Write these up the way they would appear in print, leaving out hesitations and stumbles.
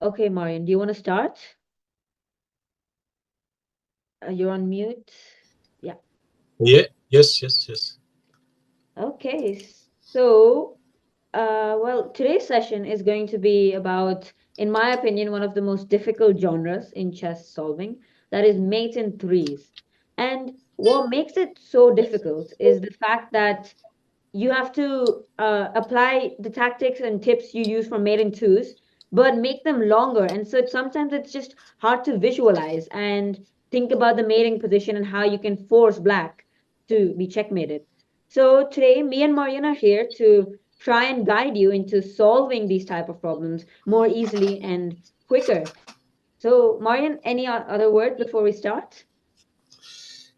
Okay, Marian, do you want to start? You're on mute. Yeah. Yeah, yes. Okay. So, well, today's session is going to be about, in my opinion, one of the most difficult genres in chess solving, that is mate in threes. And what makes it so difficult is the fact that you have to apply the tactics and tips you use for mate in twos, but make them longer. And so sometimes it's just hard to visualize and think about the mating position and how you can force black to be checkmated. So today, me and Marian are here to try and guide you into solving these type of problems more easily and quicker. So, Marian, any other words before we start?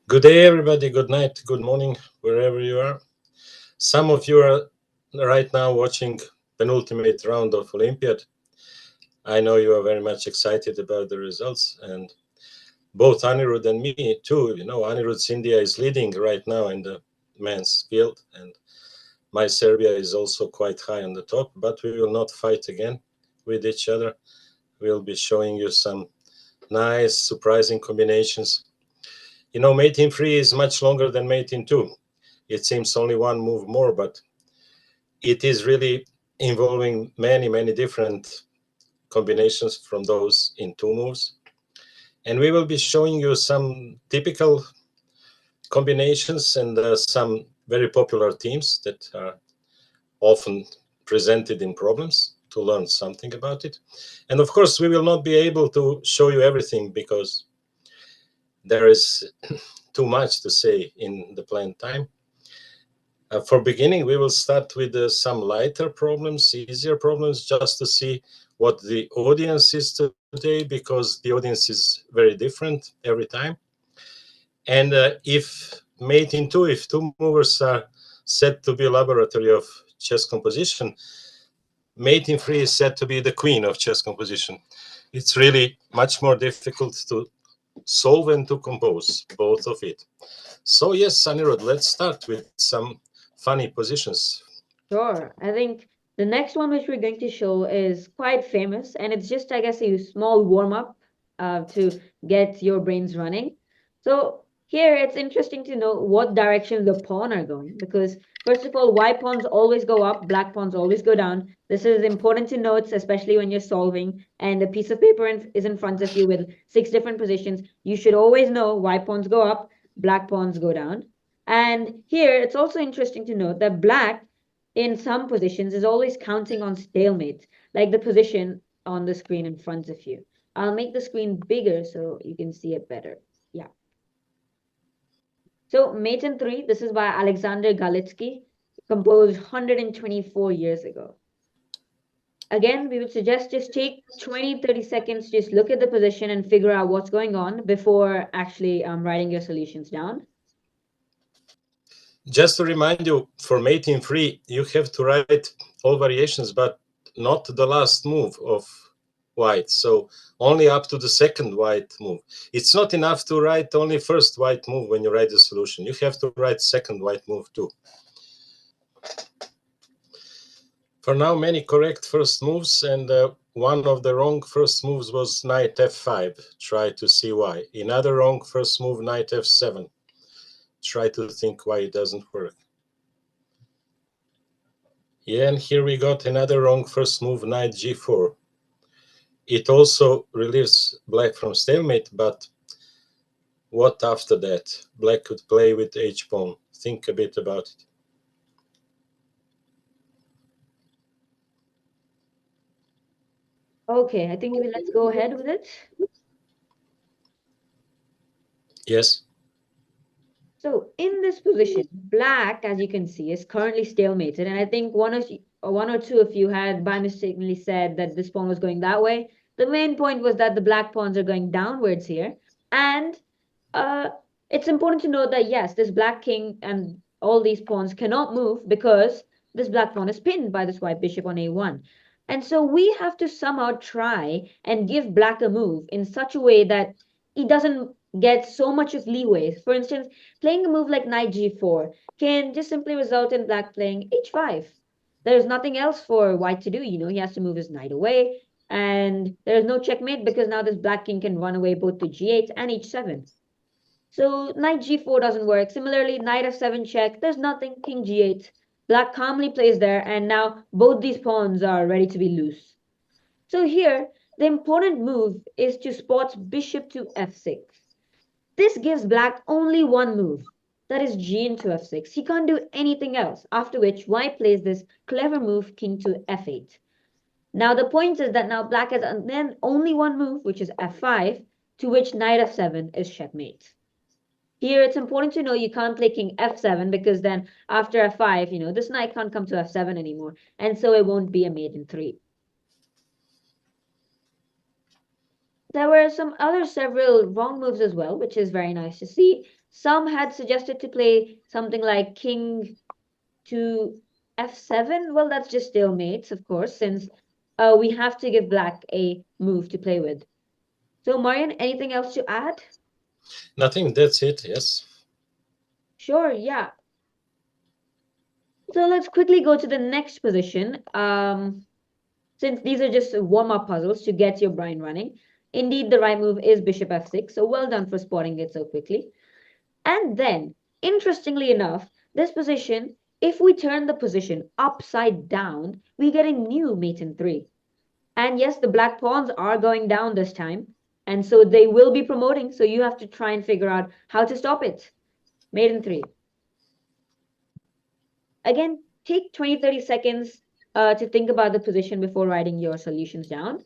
Good day, everybody. Good night, good morning, wherever you are. Some of you are right now watching penultimate round of Olympiad. I know you are very much excited about the results, and both Anirudh and me too. You know, Anirudh's India is leading right now in the men's field, and my Serbia is also quite high on the top. But we will not fight again with each other. We'll be showing you some nice, surprising combinations. You know, mate in three is much longer than mate in two. It seems only one move more, but it is really involving many different combinations from those in two moves. And we will be showing you some typical combinations and some very popular themes that are often presented in problems to learn something about it. And of course, we will not be able to show you everything because there is too much to say in the planned time. For beginning, we will start with some lighter problems, easier problems, just to see what the audience is today, because the audience is very different every time. And if mate in two, if two movers are said to be a laboratory of chess composition, mate in three is said to be the queen of chess composition. It's really much more difficult to solve and to compose both of it. So yes, Anirudh, let's start with some funny positions. Sure. I think the next one which we're going to show is quite famous, and it's just, I guess, a small warm up to get your brains running. So here it's interesting to know what direction the pawn are going, because first of all, white pawns always go up, black pawns always go down. This is important to note, especially when you're solving, and a piece of paper is in front of you with six different positions. You should always know white pawns go up, black pawns go down. And here it's also interesting to note that black in some positions is always counting on stalemate, like the position on the screen in front of you. I'll make the screen bigger so you can see it better. Yeah. So Mate in 3, this is by Alexander Galitsky, composed 124 years ago. Again, we would suggest just take 20-30 seconds, just look at the position and figure out what's going on before actually writing your solutions down. Just to remind you, for mating free, you have to write all variations, but not the last move of white. So only up to the second white move. It's not enough to write only first white move when you write the solution. You have to write second white move too. For now, many correct first moves, and one of the wrong first moves was knight f5. Try to see why. Another wrong first move, knight f7. Try to think why it doesn't work. Yeah, and here we got another wrong first move, knight g4. It also relieves black from stalemate, but what after that? Black could play with h-pawn. Think a bit about it. Okay, I think let's go ahead with it. Yes? So in this position, black, as you can see, is currently stalemated, and I think one or two of you had by mistakenly said that this pawn was going that way. The main point was that the black pawns are going downwards here, and uh, it's important to note that yes, this black king and all these pawns cannot move because this black pawn is pinned by this white bishop on a1. And so we have to somehow try and give black a move in such a way that he doesn't get so much of leeway. For instance, playing a move like knight g4 can just simply result in black playing h5. There's nothing else for white to do. He has to move his knight away. And there is no checkmate because now this black king can run away both to g8 and h7. So knight g4 doesn't work. Similarly, knight f7 check, there's nothing, king g8. Black calmly plays there, and now both these pawns are ready to be loose. So here, the important move is to spot bishop to f6. This gives black only one move, that is g into f6. He can't do anything else, after which white plays this clever move, king to f8. Now the point is that now black has then only one move, which is f5, to which knight f7 is checkmate. Here it's important to know you can't play king f7 because then after f5, this knight can't come to f7 anymore, and so it won't be a mate in 3. There were some other several wrong moves as well, which is very nice to see. Some had suggested to play something like king to f7. Well, that's just stalemates, of course, since we have to give black a move to play with. So, Marian, anything else to add? Nothing, that's it, yes. Sure, yeah. So let's quickly go to the next position. Since these are just warm-up puzzles to get your brain running. Indeed, the right move is bishop f6, so well done for spotting it so quickly. And then, interestingly enough, this position, if we turn the position upside down, we get a new mate in 3. And yes, the black pawns are going down this time, and so they will be promoting, so you have to try and figure out how to stop it. Mate in 3. Again, take 20-30 seconds to think about the position before writing your solutions down.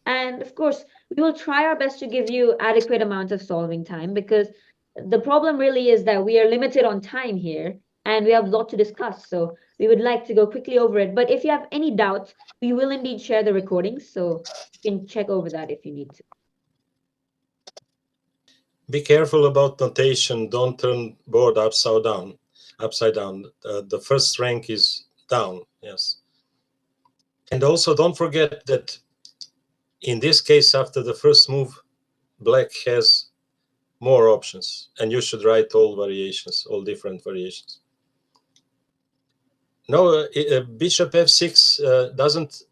And of course, we will try our best to give you adequate amount of solving time because the problem really is that we are limited on time here and we have a lot to discuss. So we would like to go quickly over it. But if you have any doubts, we will indeed share the recordings. So you can check over that if you need to. Be careful about notation. Don't turn board upside down. The first rank is down, yes. And also don't forget that in this case, after the first move, black has more options, and you should write all variations, all different variations. No, bishop f6 doesn't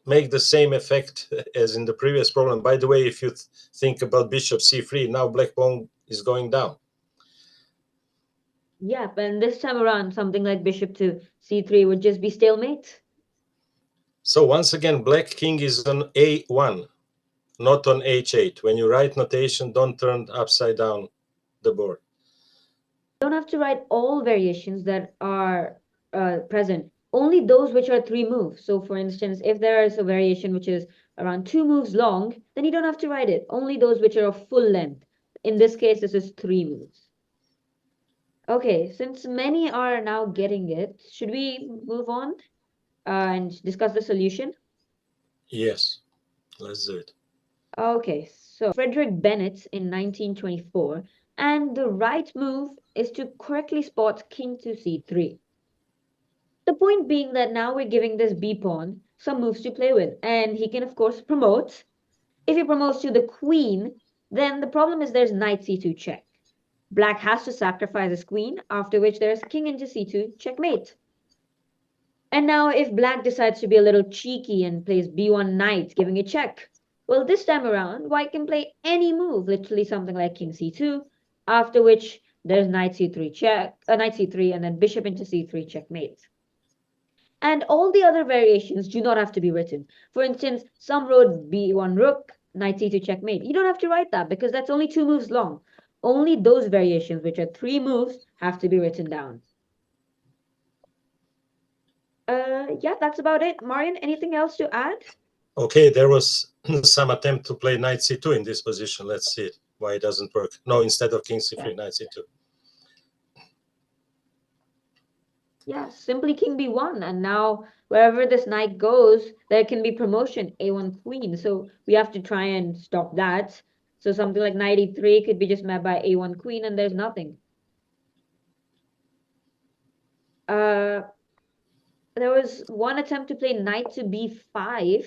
make the same effect as in the previous problem. By the way, if you think about bishop c3, now black pawn is going down. Yeah, and this time around, something like bishop to c3 would just be stalemate. So once again, black king is on a1, not on h8. When you write notation, don't turn upside down the board. You don't have to write all variations that are present, only those which are 3 moves. So for instance, if there is a variation which is around 2 moves long, then you don't have to write it. Only those which are of full length. In this case, this is 3 moves. Okay, since many are now getting it, should we move on and discuss the solution? Yes, let's do it. Okay, so Frederick Bennett in 1924, and the right move is to correctly spot king to c3. The point being that now we're giving this b pawn some moves to play with, and he can of course promote. If he promotes to the queen, then the problem is there's knight c2 check. Black has to sacrifice his queen, after which there's king into c2 checkmate. And now if black decides to be a little cheeky and plays b1 knight, giving a check, well, this time around, white can play any move, literally something like king c2, after which there's knight c3 check, knight c3, and then bishop into c3 checkmate. And all the other variations do not have to be written. For instance, some wrote b1 rook, knight c2 checkmate. You don't have to write that because that's only 2 moves long. Only those variations, which are 3 moves, have to be written down. Yeah, that's about it. Marian, anything else to add? Okay, there was some attempt to play knight c2 in this position. Let's see why it doesn't work. No, instead of king c3, knight c2. Yeah, simply king b1. And now wherever this knight goes, there can be promotion, a1 queen. So we have to try and stop that. So something like knight e3 could be just met by a1 queen and there's nothing. Uh, there was one attempt to play knight to b5.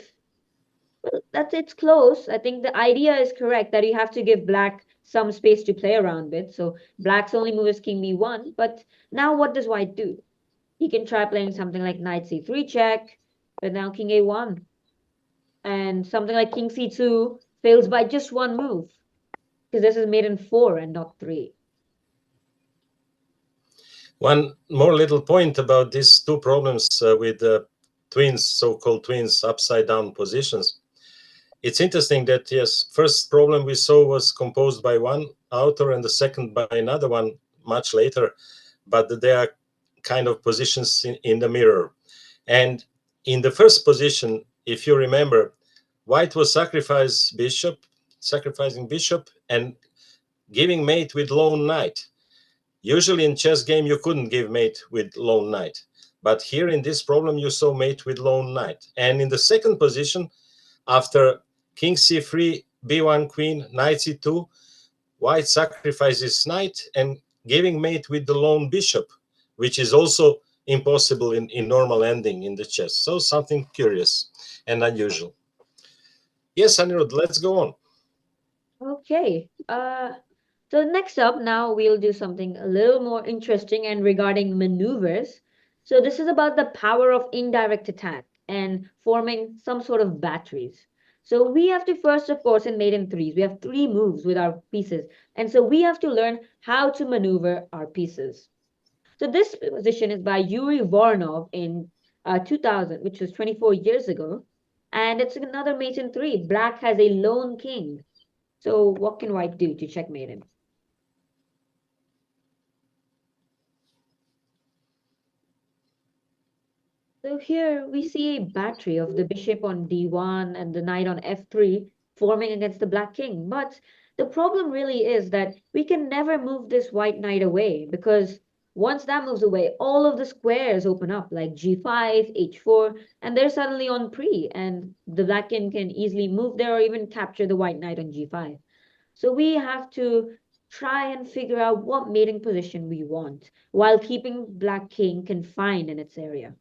Well, it's close. I think the idea is correct that you have to give black some space to play around with. So black's only move is king b1. But now what does white do? He can try playing something like knight c3 check, but now king a1. And And something like king c2 fails by just one move, because this is made in 4 and not 3. One more little point about these two problems with twins, so-called twins, upside down positions. It's interesting that, yes, first problem we saw was composed by one author and the second by another one much later, but they are kind of positions in the mirror. And in the first position, if you remember, white was sacrificing bishop and giving mate with lone knight. Usually in chess game, you couldn't give mate with lone knight. But here in this problem, you saw mate with lone knight. And in the second position, after king c3, b1 queen, knight c2, white sacrifices knight and giving mate with the lone bishop, which is also impossible in normal ending in the chess. So something curious and unusual. Yes, Anirudh, let's go on. Okay. So next up, now we'll do something a little more interesting and regarding maneuvers. So this is about the power of indirect attack and forming some sort of batteries. So we have to first, of course, in maiden threes, we have 3 moves with our pieces. And so we have to learn how to maneuver our pieces. So this position is by Yuri Voronov in 2000, which was 24 years ago. And it's another mate in 3. Black has a lone king. So what can white do to checkmate him? So here we see a battery of the bishop on d1 and the knight on f3 forming against the black king. But the problem really is that we can never move this white knight away, because once that moves away, all of the squares open up like g5, h4, and they're suddenly on pre, and the black king can easily move there or even capture the white knight on g5. So we have to try and figure out what mating position we want while keeping black king confined in its area.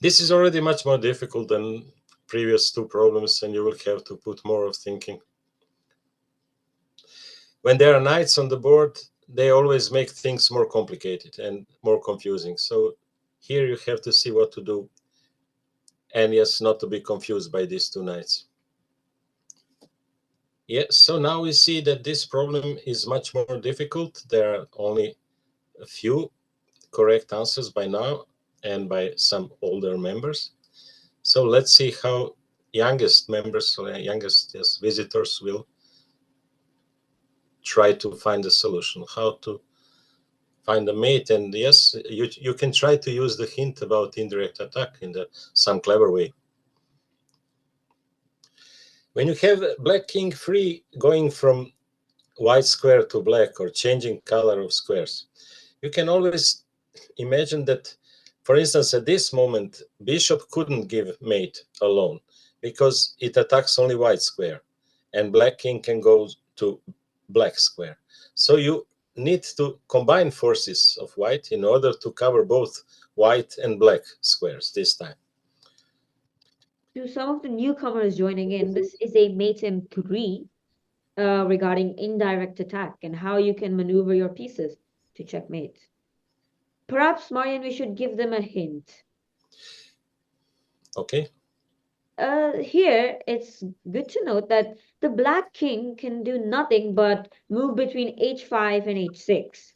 This is already much more difficult than previous two problems, and you will have to put more of thinking. When there are knights on the board, they always make things more complicated and more confusing. So here you have to see what to do, and yes, not to be confused by these two knights. Yes, so now we see that this problem is much more difficult. There are only a few correct answers by now and by some older members. So let's see how youngest members or youngest visitors will try to find a solution, how to find a mate. And yes, you can try to use the hint about indirect attack in some clever way. When you have black king free going from white square to black or changing color of squares, you can always imagine that, for instance, at this moment, bishop couldn't give mate alone because it attacks only white square, and black king can go to black square. So you need to combine forces of white in order to cover both white and black squares this time. To some of the newcomers joining in, this is a mate in 3 regarding indirect attack and how you can maneuver your pieces to checkmate. Perhaps, Marian, we should give them a hint. Okay. Here, it's good to note that the black king can do nothing but move between h5 and h6.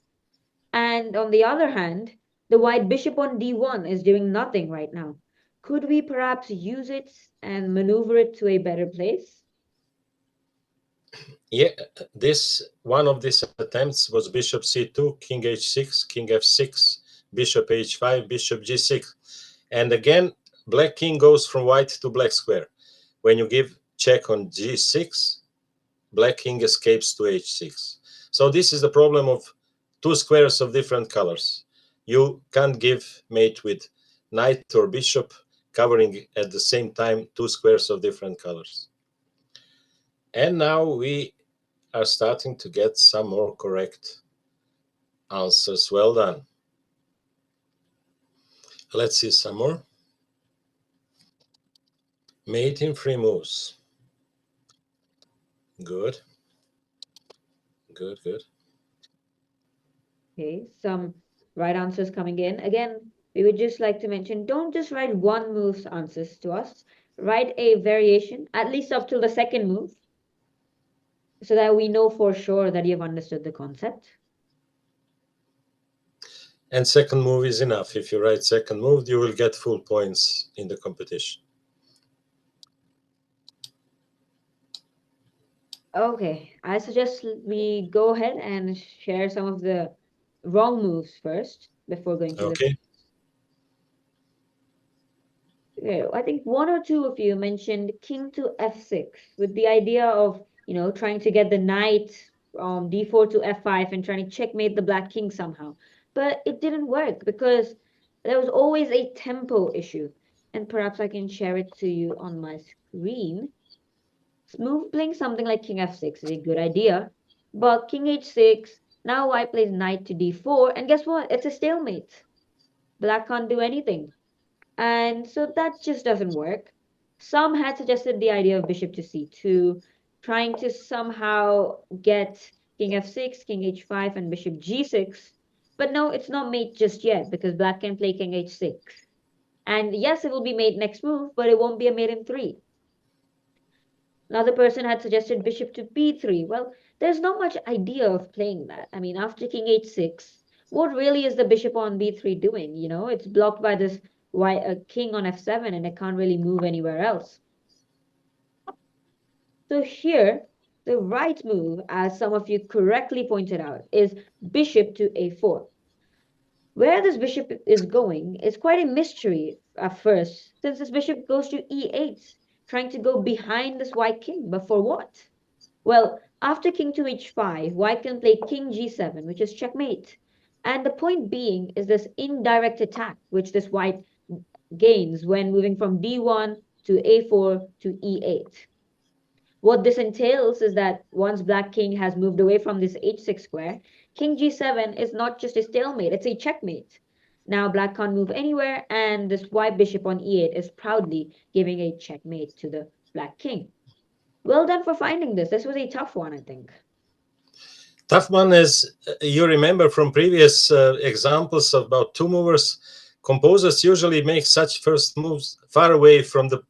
And on the other hand, the white bishop on d1 is doing nothing right now. Could we perhaps use it and maneuver it to a better place? Yeah, this one of these attempts was bishop c2, king h6, king f6, bishop h5, bishop g6. And again, black king goes from white to black square. When you give check on g6, black king escapes to h6. So this is the problem of two squares of different colors. You can't give mate with knight or bishop covering at the same time two squares of different colors. And now we are starting to get some more correct answers. Well done. Let's see some more. Mate in 3 moves. Good. Good, good. Okay, some right answers coming in. Again, we would just like to mention, don't just write one move's answers to us. Write a variation, at least up till the second move, so that we know for sure that you've understood the concept. And second move is enough. If you write second move, you will get full points in the competition. Okay, I suggest we go ahead and share some of the wrong moves first before going to the. Okay. Okay, I think one or two of you mentioned king to f6 with the idea of, trying to get the knight from d4 to f5 and trying to checkmate the black king somehow. But it didn't work because there was always a tempo issue. And perhaps I can share it to you on my screen. Smooth playing something like king f6 is a good idea, but king h6, now white plays knight to d4, and guess what? It's a stalemate. Black can't do anything. And so that just doesn't work. Some had suggested the idea of bishop to c2, trying to somehow get king f6, king h5, and bishop g6. But no, it's not mate just yet because black can play king h6. And yes, it will be mate next move, but it won't be a mate in 3. Another person had suggested bishop to b3. Well, there's not much idea of playing that. I mean, after king h6, what really is the bishop on b3 doing? It's blocked by this king on f7 and it can't really move anywhere else. So here, the right move, as some of you correctly pointed out, is bishop to a4. Where this bishop is going is quite a mystery at first, since this bishop goes to e8, trying to go behind this white king, but for what? Well, after king to h5, white can play king g7, which is checkmate. And the point being is this indirect attack, which this white gains when moving from d1 to a4 to e8. What this entails is that once black king has moved away from this h6 square, king g7 is not just a stalemate, it's a checkmate. Now black can't move anywhere, and this white bishop on e8 is proudly giving a checkmate to the black king. Well done for finding this. This was a tough one, I think. Tough one, as you remember from previous examples about two movers, composers usually make such first moves far away from the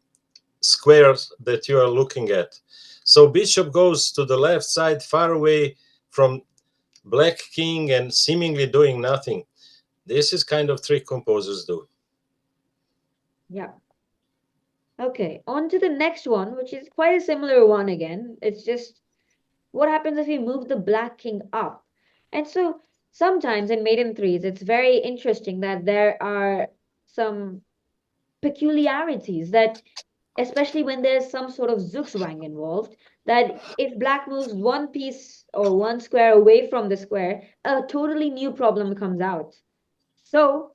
square that you are looking at. So bishop goes to the left side, far away from black king and seemingly doing nothing. This is kind of trick composers do. Yeah. Okay, on to the next one, which is quite a similar one again. It's just what happens if you move the black king up? And so sometimes in maiden threes, it's very interesting that there are some peculiarities that, especially when there's some sort of Zugzwang involved, that if black moves one piece or one square away from the square, a totally new problem comes out. So,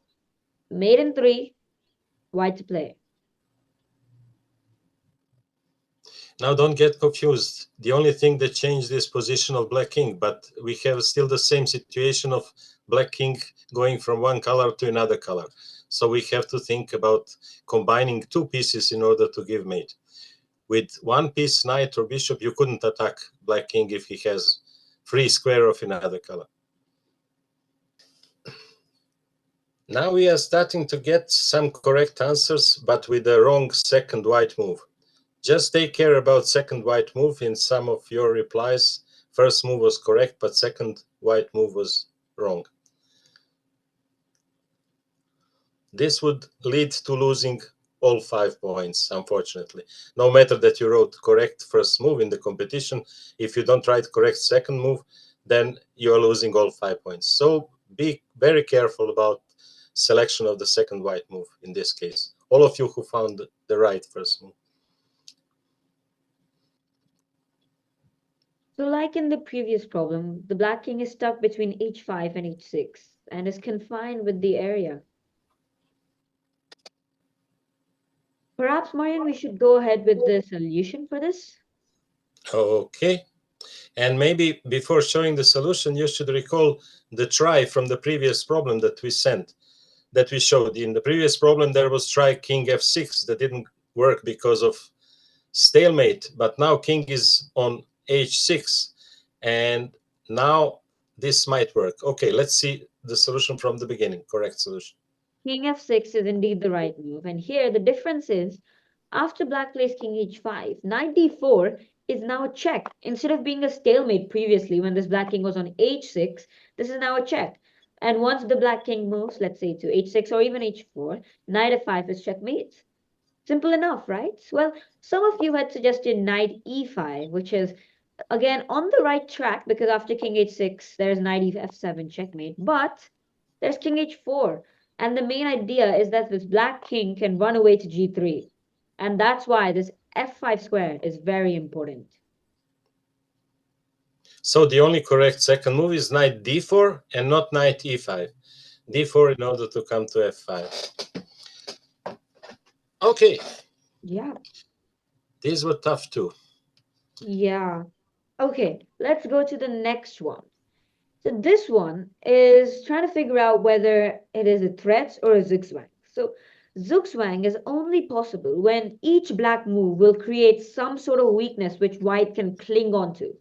maiden three, white to play. Now don't get confused. The only thing that changed is position of black king, but we have still the same situation of black king going from one color to another color. So we have to think about combining two pieces in order to give mate. With one piece, knight or bishop, you couldn't attack black king if he has free square of another color. Now we are starting to get some correct answers, but with the wrong second white move. Just take care about second white move. In some of your replies, first move was correct, but second white move was wrong. This would lead to losing all 5 points, unfortunately. No matter that you wrote correct first move in the competition, if you don't write correct second move, then you're losing all 5 points. So be very careful about selection of the second white move in this case. All of you who found the right first move. So like in the previous problem, the black king is stuck between h5 and h6 and is confined with the area. Perhaps, Marian, we should go ahead with the solution for this. Okay. And maybe before showing the solution, you should recall the try from the previous problem that we showed. In the previous problem, there was try king f6 that didn't work because of stalemate, but now king is on h6, and now this might work. Okay, let's see the solution from the beginning, correct solution. king f6 is indeed the right move. And here the difference is, after black plays king h5, knight d4 is now a check. Instead of being a stalemate previously when this black king was on h6, this is now a check. And once the black king moves, let's say to h6 or even h4, knight f5 is checkmate. Simple enough, right? Well, some of you had suggested knight e5, which is again on the right track because after king h6, there's knight f7 checkmate. But there's king h4. And the main idea is that this black king can run away to g3. And that's why this f5 square is very important. So the only correct second move is knight d4 and not knight e5. d4 in order to come to f5. Okay. Yeah. These were tough too. Yeah. Okay, let's go to the next one. So this one is trying to figure out whether it is a threat or a zugzwang. So zugzwang is only possible when each black move will create some sort of weakness which white can cling onto.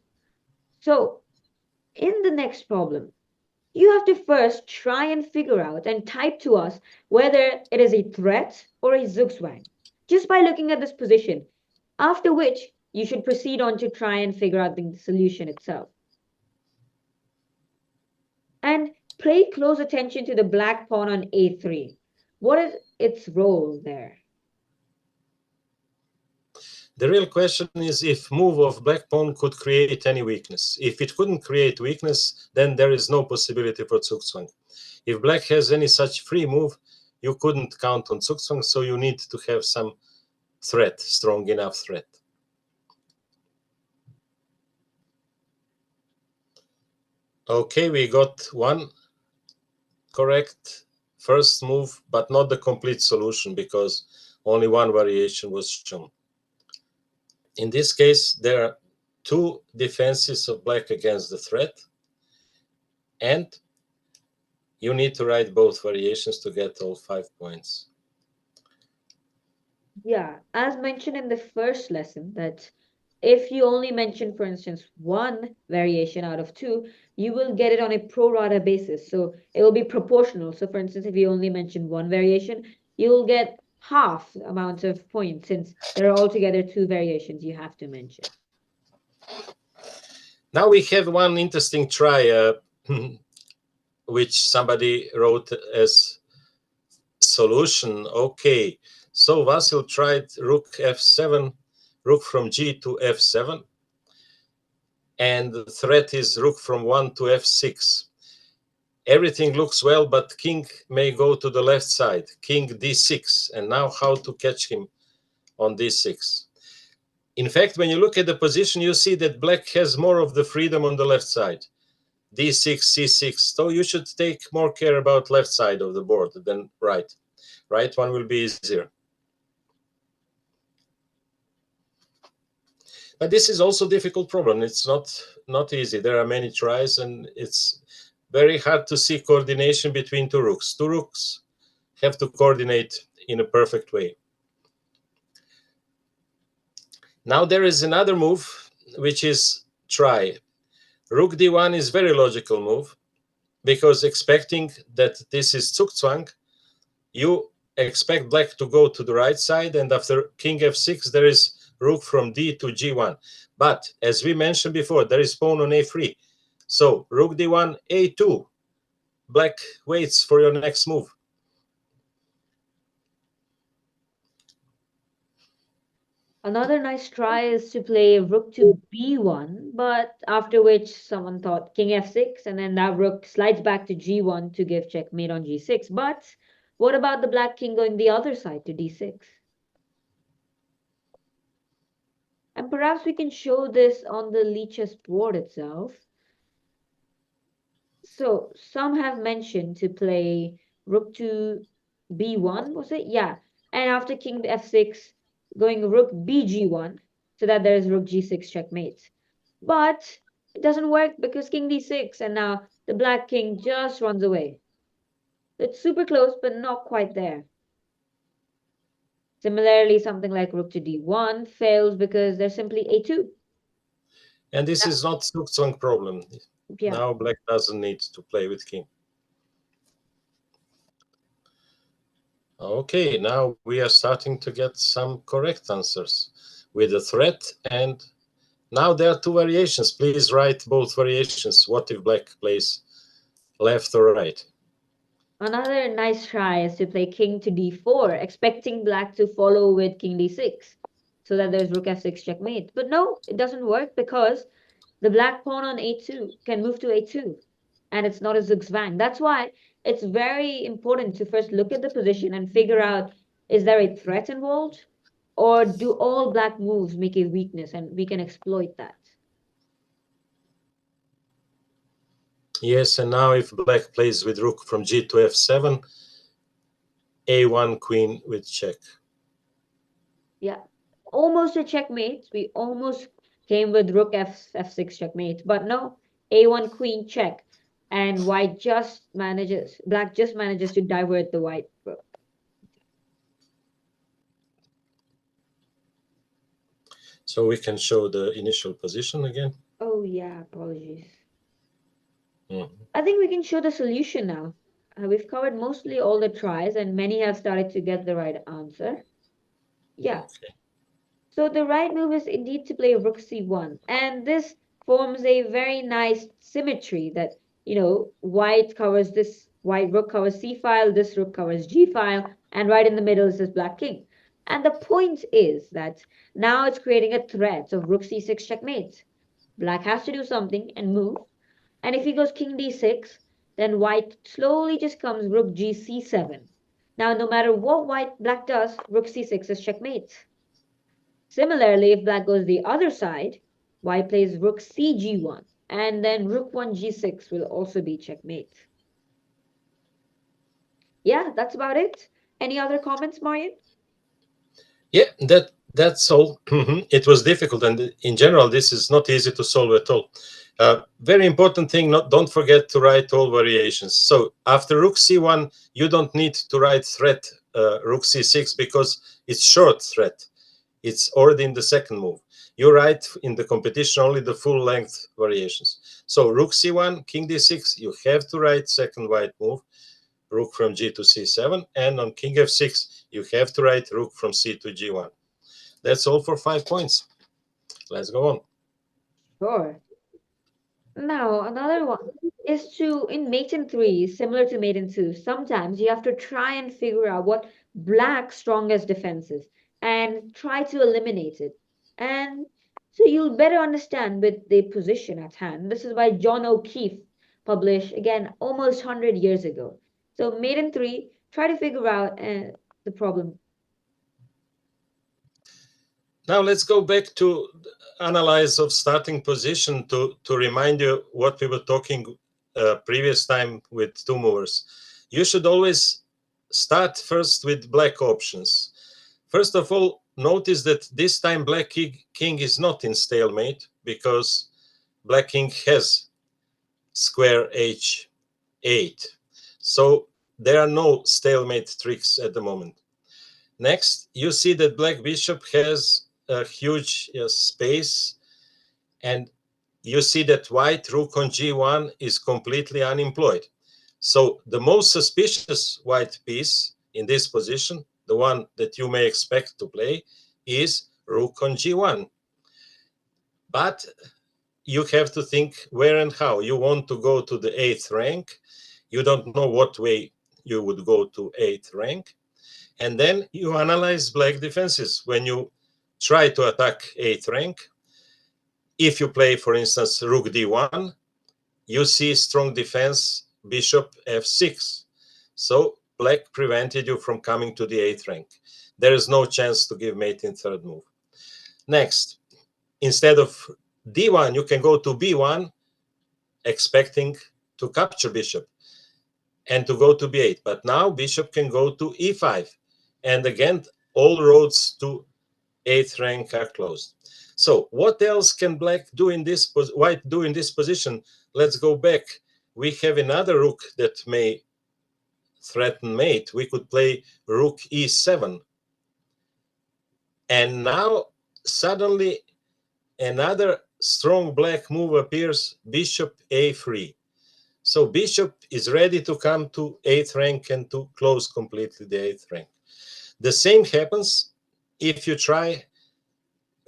So in the next problem, you have to first try and figure out and type to us whether it is a threat or a zugzwang, just by looking at this position, after which you should proceed on to try and figure out the solution itself. And pay close attention to the black pawn on a3. What is its role there? The real question is if move of black pawn could create any weakness. If it couldn't create weakness, then there is no possibility for zugzwang. If black has any such free move, you couldn't count on zugzwang, so you need to have some threat, strong enough threat. Okay, we got one correct first move, but not the complete solution because only one variation was shown. In this case, there are two defenses of black against the threat, and you need to write both variations to get all 5 points. Yeah, as mentioned in the first lesson, that if you only mention, for instance, one variation out of two, you will get it on a pro rata basis. So it will be proportional. So, for instance, if you only mention one variation, you will get half the amount of points since there are altogether two variations you have to mention. Now we have one interesting try, which somebody wrote as solution. Okay, so Vasil tried rook f7, rook from g to f7, and the threat is rook from 1 to f6. Everything looks well, but king may go to the left side, king d6, and now how to catch him on d6. In fact, when you look at the position, you see that black has more of the freedom on the left side, d6, c6. So you should take more care about left side of the board than right. Right one will be easier. But this is also a difficult problem. It's not easy. There are many tries, and it's very hard to see coordination between two rooks. Two rooks have to coordinate in a perfect way. Now there is another move, which is try. Rook d1 is very logical move, because expecting that this is zugzwang, you expect black to go to the right side, and after king f6, there is rook from d to g1. But as we mentioned before, there is pawn on a3. So rook d1, a2. Black waits for your next move. Another nice try is to play rook to b1, but after which someone thought king f6, and then that rook slides back to g1 to give checkmate on g6. But what about the black king going the other side to d6? And perhaps we can show this on the Lichess board itself. So some have mentioned to play rook to b1, was it? Yeah. And after king f6, going rook bg1, so that there is rook g6 checkmate. But it doesn't work because king d6, and now the black king just runs away. It's super close, but not quite there. Similarly, something like rook to d1 fails because there's simply a2. And this is not zugzwang problem. Yeah. Now black doesn't need to play with king. Okay, now we are starting to get some correct answers with the threat. And now there are two variations. Please write both variations. What if black plays left or right? Another nice try is to play king to d4, expecting black to follow with king d6, so that there's rook f6 checkmate. But no, it doesn't work because the black pawn on a2 can move to a2, and it's not a zugzwang. That's why it's very important to first look at the position and figure out, is there a threat involved, or do all black moves make a weakness, and we can exploit that. Yes, and now if black plays with rook from g to f7, a1 queen with check. Yeah, almost a checkmate. We almost came with rook f6 checkmate, but no, a1 queen check, and black just manages to divert the white rook. So we can show the initial position again. Oh yeah, apologies. Mhm. I think we can show the solution now. We've covered mostly all the tries, and many have started to get the right answer. Yeah. Okay. So the right move is indeed to play rook c1, and this forms a very nice symmetry that, white rook covers c file, this rook covers g file, and right in the middle is this black king. And the point is that now it's creating a threat of rook c6 checkmate. Black has to do something and move, and if he goes king d6, then white slowly just comes rook g c7. Now, no matter what black does, rook c6 is checkmate. Similarly, if black goes the other side, white plays rook cg1, and then rook 1 g6 will also be checkmate. Yeah, that's about it. Any other comments, Marian? Yeah, that's all. It was difficult, and in general, this is not easy to solve at all. Very important thing: don't forget to write all variations. So after rook c1, you don't need to write threat rook c6 because it's short threat. It's already in the second move. You write in the competition only the full length variations. So rook c1, king d6, you have to write second white move, rook from g to c7, and on king f6, you have to write rook from c to g1. That's all for 5 points. Let's go on. Sure. Now, another one is in mate in 3, similar to mate in 2, sometimes you have to try and figure out what black's strongest defense is and try to eliminate it. And so you'll better understand with the position at hand. This is by John O'Keefe, published again almost 100 years ago. So, mate in 3, try to figure out the problem. Now let's go back to analyze of starting position to remind you what we were talking previous time with two movers. You should always start first with black options. First of all, notice that this time black king is not in stalemate because black king has square h8. So there are no stalemate tricks at the moment. Next, you see that black bishop has a huge space, and you see that white rook on g1 is completely unemployed. So the most suspicious white piece in this position, the one that you may expect to play, is rook on g1. But you have to think where and how. You want to go to the 8th rank. You don't know what way you would go to 8th rank. And then you analyze black defenses. When you try to attack 8th rank, if you play, for instance, rook d1, you see strong defense, bishop f6. So black prevented you from coming to the 8th rank. There is no chance to give mate in third move. Next, instead of d1, you can go to b1, expecting to capture bishop and to go to b8. But now bishop can go to e5. And again, all roads to 8th rank are closed. So what else can black do in this white do in this position? Let's go back. We have another rook that may threaten mate. We could play rook e7. And now suddenly another strong black move appears, bishop a3. So bishop is ready to come to 8th rank and to close completely the 8th rank. The same happens if you try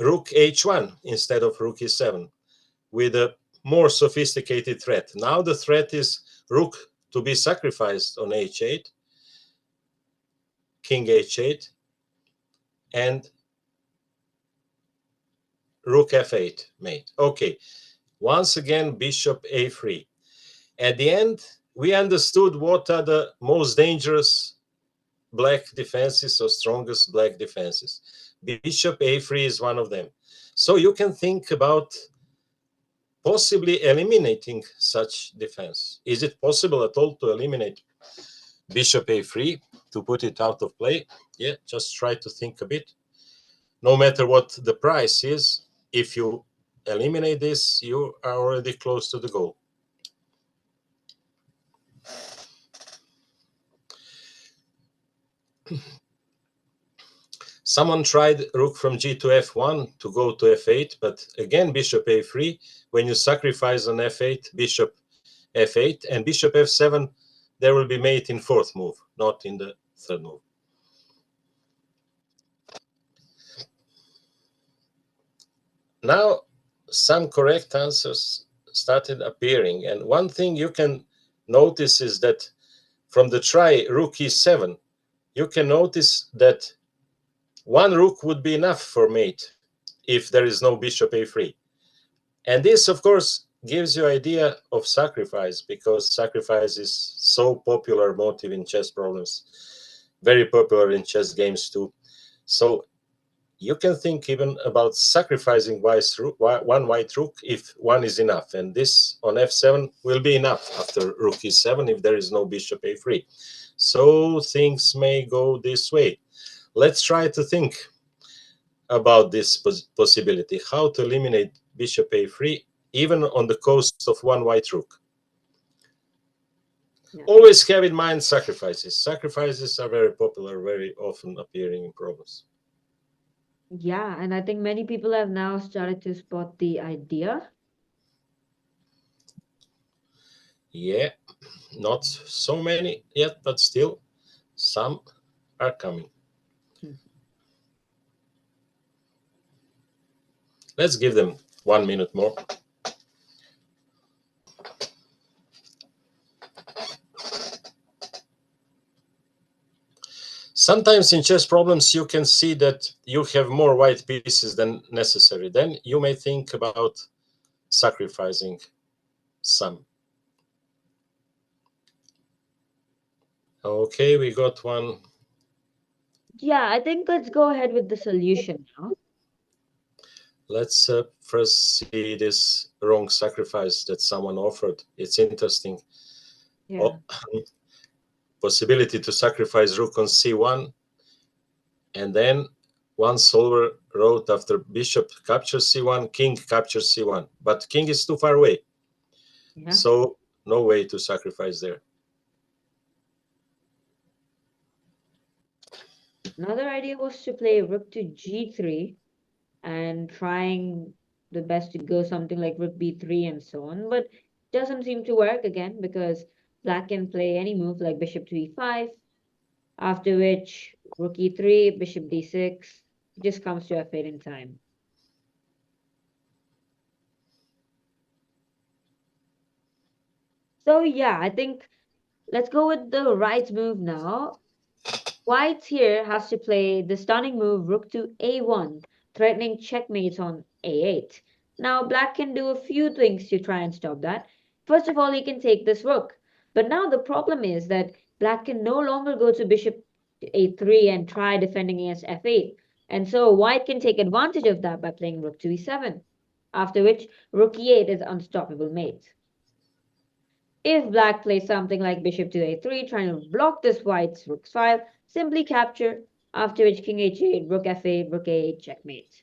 rook h1 instead of rook e7 with a more sophisticated threat. Now the threat is rook to be sacrificed on h8, king h8, and rook f8 mate. Okay, once again, bishop a3. At the end, we understood what are the most dangerous black defenses or strongest black defenses. Bishop a3 is one of them. So you can think about possibly eliminating such defense. Is it possible at all to eliminate bishop a3, to put it out of play? Yeah, just try to think a bit. No matter what the price is, if you eliminate this, you are already close to the goal. Someone tried rook from g to f1 to go to f8, but again, bishop a3. When you sacrifice on f8, bishop f8, and bishop f7, there will be mate in 4th move, not in the 3rd move. Now, some correct answers started appearing, and one thing you can notice is that from the try rook e7, you can notice that one rook would be enough for mate if there is no bishop a3. And this, of course, gives you idea of sacrifice, because sacrifice is so popular motive in chess problems, very popular in chess games too. So you can think even about sacrificing one white rook if one is enough, and this on f7 will be enough after rook e7 if there is no bishop a3. So things may go this way. Let's try to think about this possibility, how to eliminate bishop a3 even on the cost of one white rook. Yeah. Always have in mind sacrifices. Sacrifices are very popular, very often appearing in problems. Yeah, and I think many people have now started to spot the idea. Yeah, not so many yet, but still some are coming. Let's give them 1 minute more. Sometimes in chess problems, you can see that you have more white pieces than necessary. Then you may think about sacrificing some. Okay, we got one. Yeah, I think let's go ahead with the solution now. Let's first see this wrong sacrifice that someone offered. It's interesting. Yeah. Oh, possibility to sacrifice rook on c1, and then one solver wrote after bishop captures c1, king captures c1, but king is too far away. Yeah. So no way to sacrifice there. Another idea was to play rook to g3 and trying the best to go something like rook b3 and so on, but doesn't seem to work again because black can play any move like bishop to e5, after which rook e3, bishop d6, just comes to f8 in time. So yeah, I think let's go with the right move now. White here has to play the stunning move rook to a1, threatening checkmate on a8. Now black can do a few things to try and stop that. First of all, he can take this rook. But now the problem is that black can no longer go to bishop to a3 and try defending against f8. And so white can take advantage of that by playing rook to e7, after which rook e8 is unstoppable mate. If black plays something like bishop to a3, trying to block this white's rook's file, simply capture, after which king h8, rook f8, rook a8, checkmate.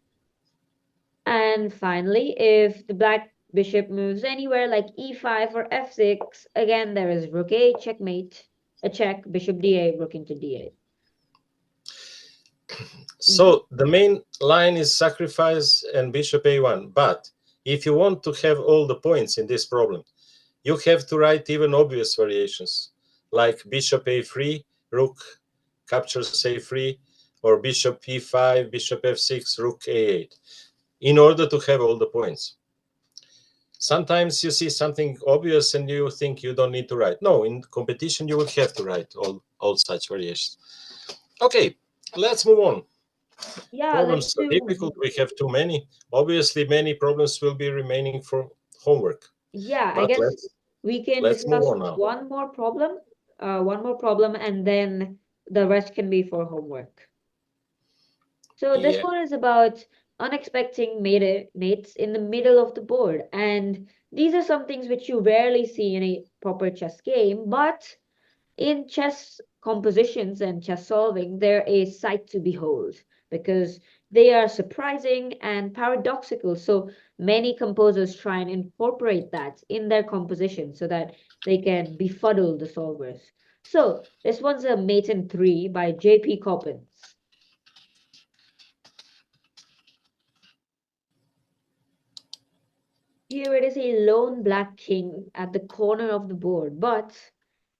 And finally, if the black bishop moves anywhere like e5 or f6, again there is rook a8, checkmate, a check, bishop d8, rook into d8. So the main line is sacrifice and bishop a1, but if you want to have all the points in this problem, you have to write even obvious variations, like bishop a3, rook captures a3, or bishop e5, bishop f6, rook a8, in order to have all the points. Sometimes you see something obvious and you think you don't need to write. No, in competition you will have to write all such variations. Okay, let's move on. Yeah, let's Problems are do. difficult. We have too many. Obviously, many problems will be remaining for homework. Yeah, I But guess we can let's move discuss on now. one more problem, and then the rest can be for homework. So this Yeah. one is about unexpected mates in the middle of the board. And these are some things which you rarely see in a proper chess game, but in chess compositions and chess solving, they're a sight to behold because they are surprising and paradoxical. So many composers try and incorporate that in their composition so that they can befuddle the solvers. So this one's a Mate in 3 by J.P. Coppens. Here it is a lone black king at the corner of the board, but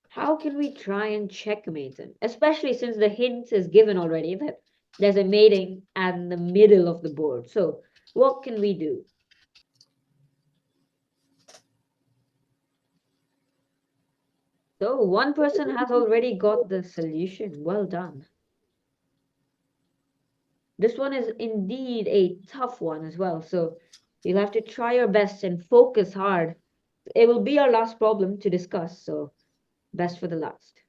how can we try and checkmate him? Especially since the hint is given already that there's a mating at the middle of the board. So what can we do? So one person has already got the solution. Well done. This one is indeed a tough one as well. So you'll have to try your best and focus hard. It will be our last problem to discuss. So best for the last.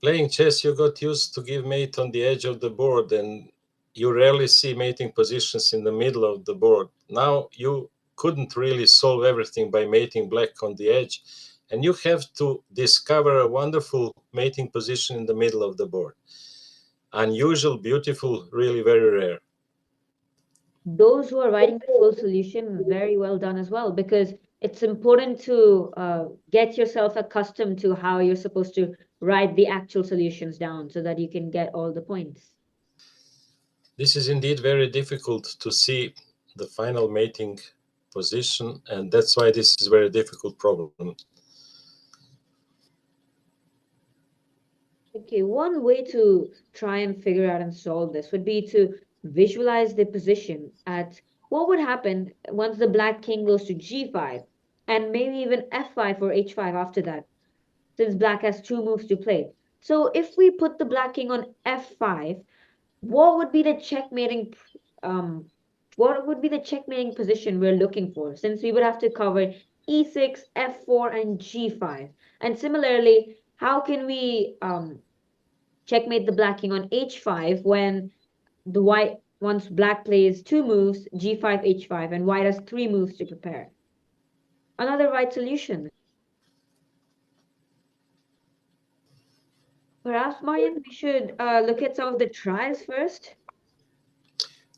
Playing chess, you got used to give mate on the edge of the board, and you rarely see mating positions in the middle of the board. Now you couldn't really solve everything by mating black on the edge, and you have to discover a wonderful mating position in the middle of the board. Unusual, beautiful, really very rare. Those who are writing the full solution, very well done as well, because it's important to get yourself accustomed to how you're supposed to write the actual solutions down so that you can get all the points. This is indeed very difficult to see the final mating position, and that's why this is a very difficult problem. Okay, one way to try and figure out and solve this would be to visualize the position at what would happen once the black king goes to g5 and maybe even f5 or h5 after that, since black has two moves to play. So if we put the black king on f5, what would be the um checkmating position we're looking for, since we would have to cover e6, f4, and g5? And similarly, how can we checkmate the black king on h5 when the white once black plays two moves, g5, h5, and white has three moves to prepare? Another right solution. Perhaps, Marian, we should look at some of the tries first.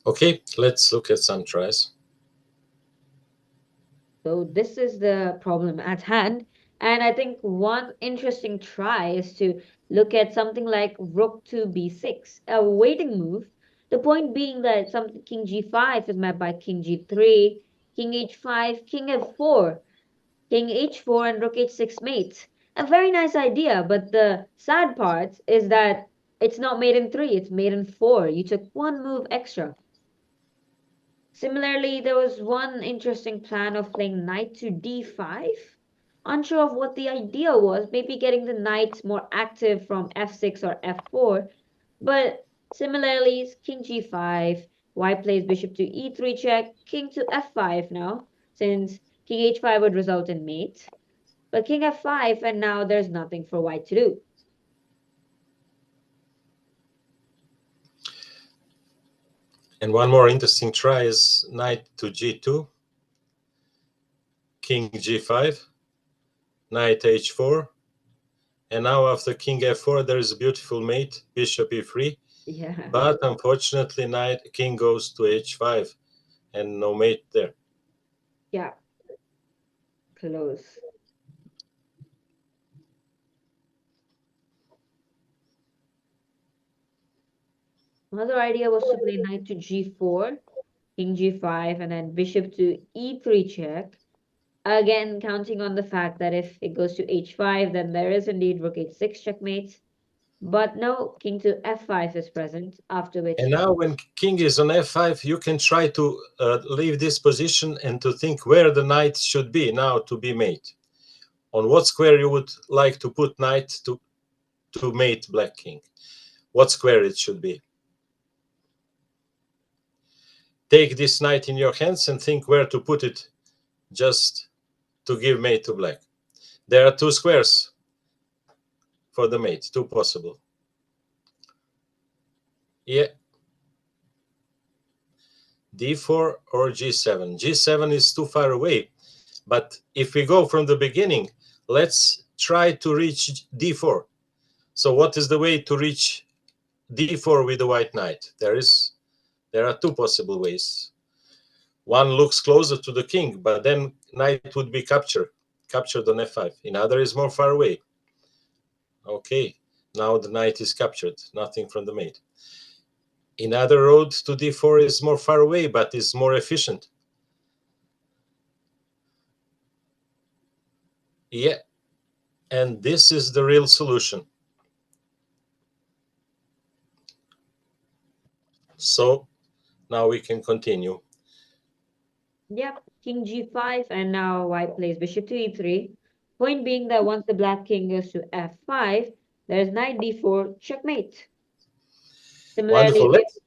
Okay, let's look at some tries. So this is the problem at hand. And I think one interesting try is to look at something like rook to b6, a waiting move. The point being that something king g5 is met by king g3, king h5, king f4, king h4, and rook h6 mates. A very nice idea, but the sad part is that it's not made in 3, it's made in 4. You took one move extra. Similarly, there was one interesting plan of playing knight to d5. Unsure of what the idea was, maybe getting the knight more active from f6 or f4. But similarly, king g5, white plays bishop to e3 check, king to f5 now, since king h5 would result in mate. But king f5, and now there's nothing for white to do. And one more interesting try is knight to g2, king g5, knight h4, and now after king f4 there is a beautiful mate, bishop e3, Yeah, but unfortunately king goes to h5 and no mate there. yeah, close. Another idea was to play knight to g4, king g5, and then bishop to e3 check. Again, counting on the fact that if it goes to h5, then there is indeed rook h6 checkmate. But no, king to f5 is present, after And which... now when king is on f5, you can try to leave this position and to think where the knight should be now to be mate. On what square you would like to put knight to mate black king? What square it should be? Take this knight in your hands and think where to put it just to give mate to black. There are two squares for the mate, two possible. Yeah, d4 or g7. G7 is too far away, but if we go from the beginning, let's try to reach d4. So what is the way to reach d4 with the white knight? There are two possible ways. One looks closer to the king, but then knight would be captured on f5. Another is more far away. Okay, now the knight is captured, nothing from the mate. Another road to d4 is more far away, but is more efficient. Yeah, and this is the real solution. So now we can continue. Yep, king g5, and now white plays bishop to e3. Point being that once the black king goes to f5, there's knight d4, checkmate. Similarly, Wonderful. if Let's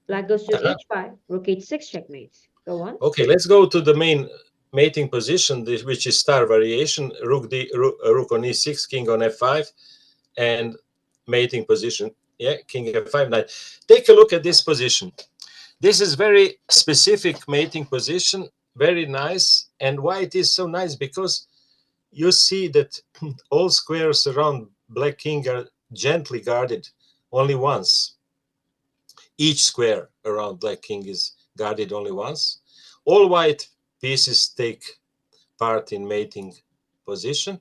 black goes to uh-huh. h5, rook h6, checkmate. Go on. Okay, let's go to the main mating position, which is star variation, rook on e6, king on f5, and mating position. Yeah, king f5, knight. Take a look at this position. This is very specific mating position, very nice. And why it is so nice? Because you see that all squares around black king are gently guarded only once. Each square around black king is guarded only once. All white pieces take part in mating position,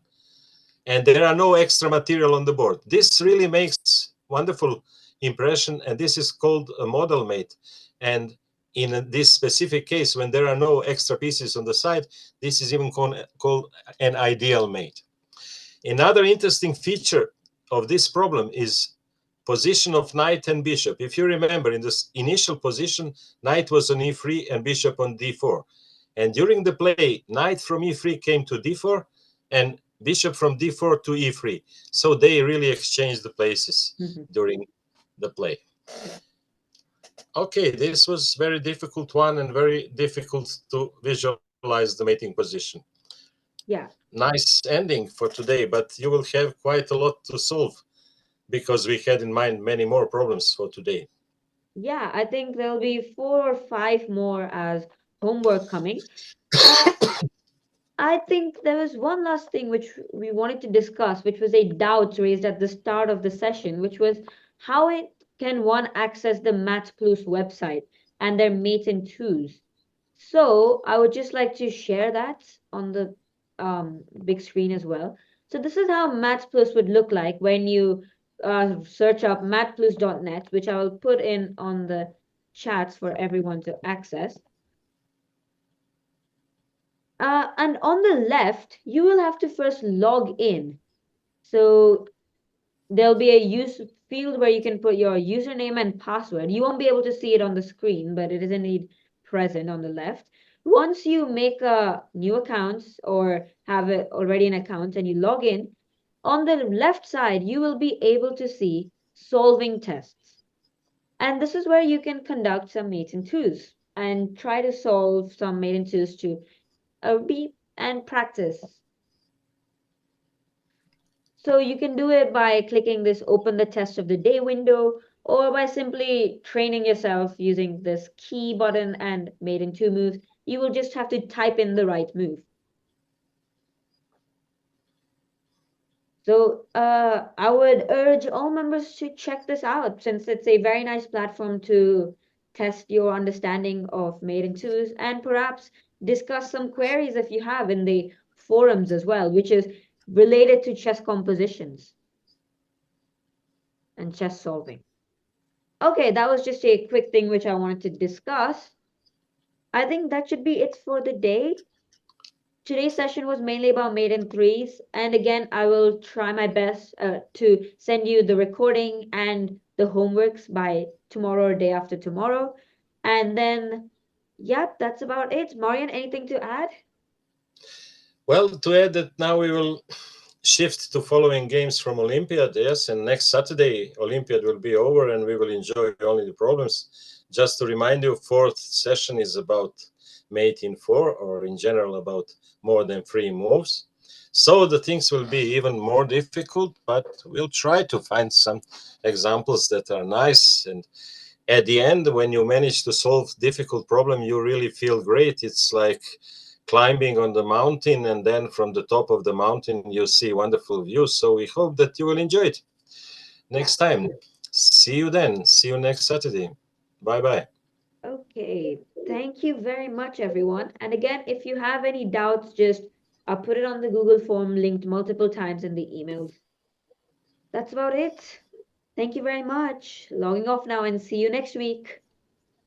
and there are no extra material on the board. This really makes wonderful impression, and this is called a model mate. And in this specific case, when there are no extra pieces on the side, this is even called an ideal mate. Another interesting feature of this problem is position of knight and bishop. If you remember, in this initial position, knight was on e3 and bishop on d4. And during the play, knight from e3 came to d4 and bishop from d4 to e3. So they really exchanged the places during the play. Okay, this was very difficult one and very difficult to visualize the mating position. Yeah. Nice ending for today, but you will have quite a lot to solve because we had in mind many more problems for today. Yeah, I think there'll be 4 or 5 more as homework coming. And I think there was one last thing which we wanted to discuss, which was a doubt raised at the start of the session, which was how can one access the MathPlus website and their mate and twos. So I would just like to share that on the big screen as well. So this is how MathPlus would look like when you search up mathplus.net, which I will put in on the chats for everyone to access. And on the left, you will have to first log in. So there'll be a use field where you can put your username and password. You won't be able to see it on the screen, but it is indeed present on the left. Once you make a new account or have it already an account and you log in, on the left side, you will be able to see solving tests. And this is where you can conduct some mate and twos and try to solve some mate and twos to be and practice. So you can do it by clicking this open the test of the day window or by simply training yourself using this key button and made in two moves. You will just have to type in the right move. So I would urge all members to check this out since it's a very nice platform to test your understanding of made in twos and perhaps discuss some queries if you have in the forums as well, which is related to chess compositions and chess solving. Okay, that was just a quick thing which I wanted to discuss. I think that should be it for the day. today's session was mainly about maiden threes. And again, I will try my best to send you the recording and the homeworks by tomorrow or day after tomorrow. And then, yep, that's about it. Marian, anything to add? Well, to add that now we will shift to following games from Olympiad, yes, and next Saturday Olympiad will be over and we will enjoy only the problems. Just to remind you, fourth session is about mate in four, or in general about more than three moves. So the things will be even more difficult, but we'll try to find some examples that are nice. And at the end, when you manage to solve difficult problem, you really feel great. It's like climbing on the mountain, and then from the top of the mountain you see wonderful views. So we hope that you will enjoy it next time. See you then. See you next Saturday. Bye bye. Okay, thank you very much, everyone. And again, if you have any doubts, just put it on the Google form linked multiple times in the emails. That's about it. Thank you very much. Logging off now and see you next week.